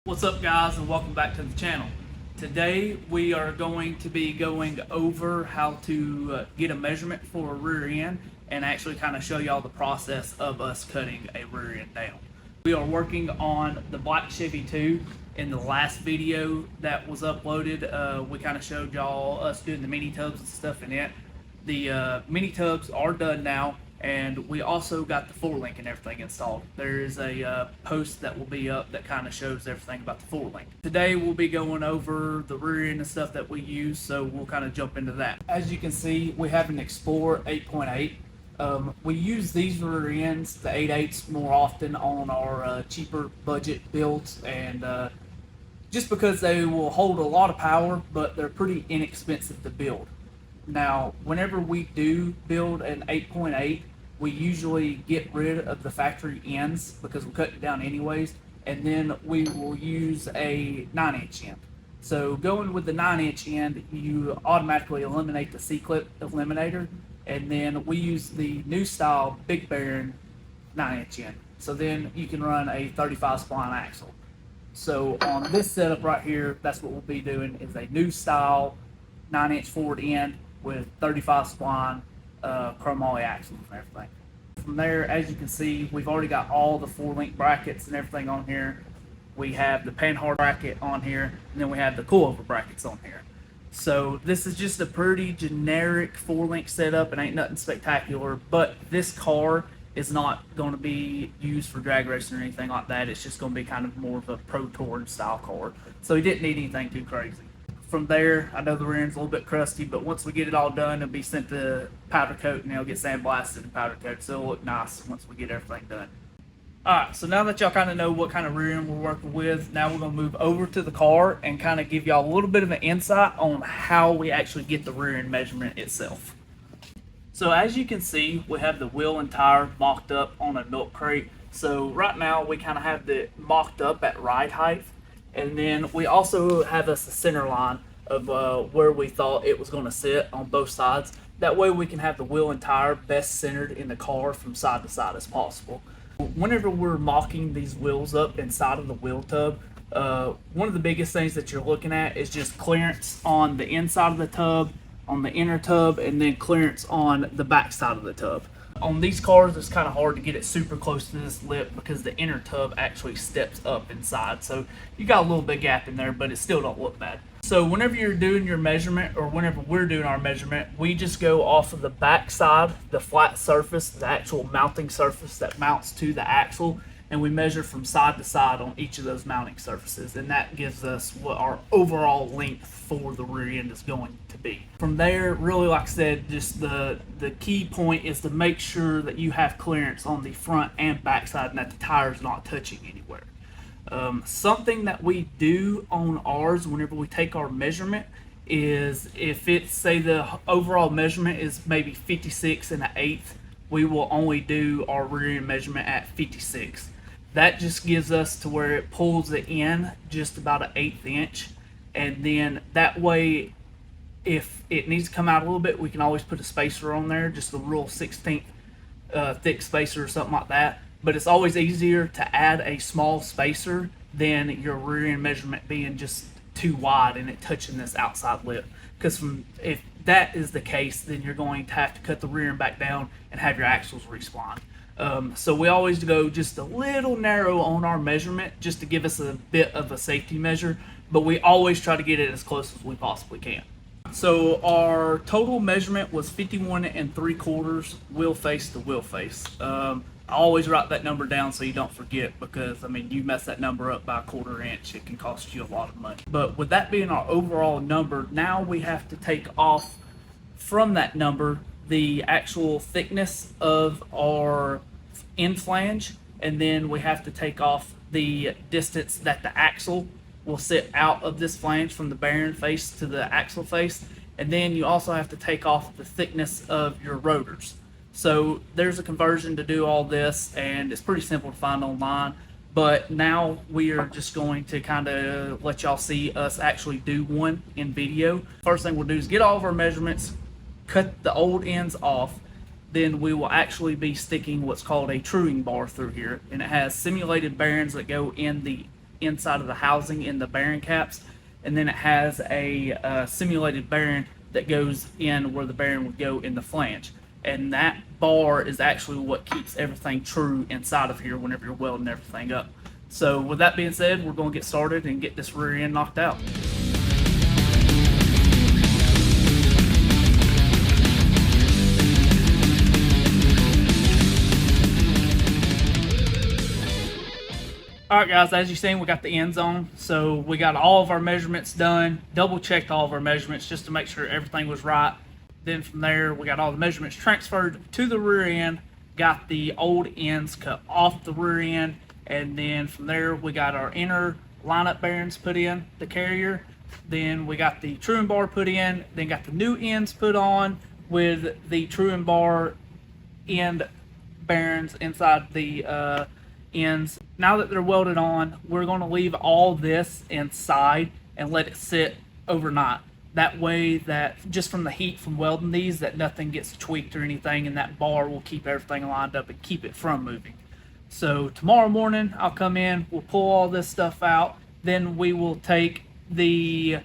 What's up, guys, and welcome back to the channel. Today we are going to be going over how to get a measurement for a rear end and actually kind of show y'all the process of us cutting a rear end down. We are working on the black Chevy 2. In the last video that was uploaded, we kind of showed y'all us doing the mini tubs and stuff in it. The mini tubs are done now, and we also got the four link and everything installed. There is a post that will be up that kind of shows everything about the four link. Today we'll be going over the rear end and stuff that we use, so we'll kind of jump into that. As you can see, we have an Explorer 8.8. We use these rear ends, the 8.8s, more often on our cheaper budget builds, and just because they will hold a lot of power, but they're pretty inexpensive to build. Now, whenever we do build an 8.8, we usually get rid of the factory ends because we cut it down anyways, and then we will use a 9-inch end. So going with the 9-inch end, you automatically eliminate the C-clip eliminator, and then we use the new style big bearing 9-inch end. So then you can run a 35 spline axle. So on this setup right here, that's what we'll be doing, is a new style 9-inch forward end with 35 spline chromoly axles and everything. From there, as you can see, we've already got all the four link brackets and everything on here. We have the panhard bracket on here, and then we have the coilover brackets on here. So this is just a pretty generic four link setup. It ain't nothing spectacular, but this car is not going to be used for drag racing or anything like that. It's just going to be kind of more of a pro tour style car. So he didn't need anything too crazy. From there, I know the rear end's a little bit crusty, but once we get it all done, it'll be sent to powder coat, and it'll get sandblasted and powder coat, so it'll look nice once we get everything done. Alright, so now that y'all kind of know what kind of rear end we're working with, now we're going to move over to the car and kind of give y'all a little bit of an insight on how we actually get the rear end measurement itself. So as you can see, we have the wheel and tire mocked up on a milk crate. So right now we kind of have it mocked up at ride height. And then we also have a center line of where we thought it was going to sit on both sides. That way we can have the wheel and tire best centered in the car from side to side as possible. Whenever we're mocking these wheels up inside of the wheel tub, one of the biggest things that you're looking at is just clearance on the inside of the tub, on the inner tub, and then clearance on the back side of the tub. On these cars, it's kind of hard to get it super close to this lip because the inner tub actually steps up inside. So you got a little bit gap in there, but it still don't look bad. So whenever you're doing your measurement, or whenever we're doing our measurement, we just go off of the back side, the flat surface, the actual mounting surface that mounts to the axle, and we measure from side to side on each of those mounting surfaces, and that gives us what our overall length for the rear end is going to be. From there, really, like I said, just the key point is to make sure that you have clearance on the front and back side and that the tire's not touching anywhere. Something that we do on ours whenever we take our measurement is, if it's, say, the overall measurement is maybe 56 and an eighth, we will only do our rear end measurement at 56. That just gives us to where it pulls it in just about an 1/8 inch, and then that way, if it needs to come out a little bit, we can always put a spacer on there, just a real 1/16 thick spacer or something like that. But it's always easier to add a small spacer than your rear end measurement being just too wide and it touching this outside lip. Because if that is the case, then you're going to have to cut the rear end back down and have your axles respline. So we always go just a little narrow on our measurement just to give us a bit of a safety measure, but we always try to get it as close as we possibly can. So our total measurement was 51 3/4 wheel face to wheel face. I always write that number down so you don't forget, because I mean, you mess that number up by a 1/4 inch, it can cost you a lot of money. But with that being our overall number, now we have to take off from that number the actual thickness of our end flange, and then we have to take off the distance that the axle will sit out of this flange from the bearing face to the axle face, and then you also have to take off the thickness of your rotors. So there's a conversion to do all this, and it's pretty simple to find online. But now we are just going to kind of let y'all see us actually do one in video. First thing we'll do is get all of our measurements, cut the old ends off, then we will actually be sticking what's called a truing bar through here, and it has simulated bearings that go in the inside of the housing in the bearing caps, and then it has a simulated bearing that goes in where the bearing would go in the flange. And that bar is actually what keeps everything true inside of here whenever you're welding everything up. So with that being said, we're going to get started and get this rear end knocked out. Alright guys, as you've seen, we got the ends on. So we got all of our measurements done, double checked all of our measurements just to make sure everything was right. Then from there, we got all the measurements transferred to the rear end, got the old ends cut off the rear end, and then from there, we got our inner lineup bearings put in the carrier. Then we got the true and bar put in, then got the new ends put on with the true and bar end bearings inside the ends. Now that they're welded on, we're going to leave all this inside and let it sit overnight. That way that just from the heat from welding these, that nothing gets tweaked or anything, and that bar will keep everything lined up and keep it from moving. So tomorrow morning I'll come in, we'll pull all this stuff out, then we will take the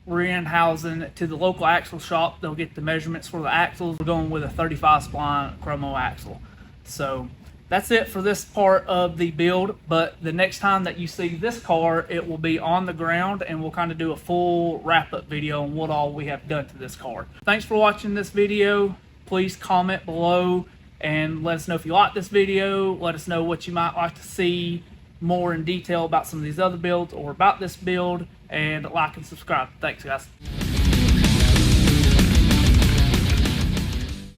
rear end housing to the local axle shop. They'll get the measurements for the axles. We're going with a 35 spline chromo axle. So that's it for this part of the build, but the next time that you see this car, it will be on the ground, and we'll kind of do a full wrap-up video on what all we have done to this car. Thanks for watching this video. Please comment below and let us know if you like this video. Let us know what you might like to see more in detail about some of these other builds or about this build, and like and subscribe. Thanks guys.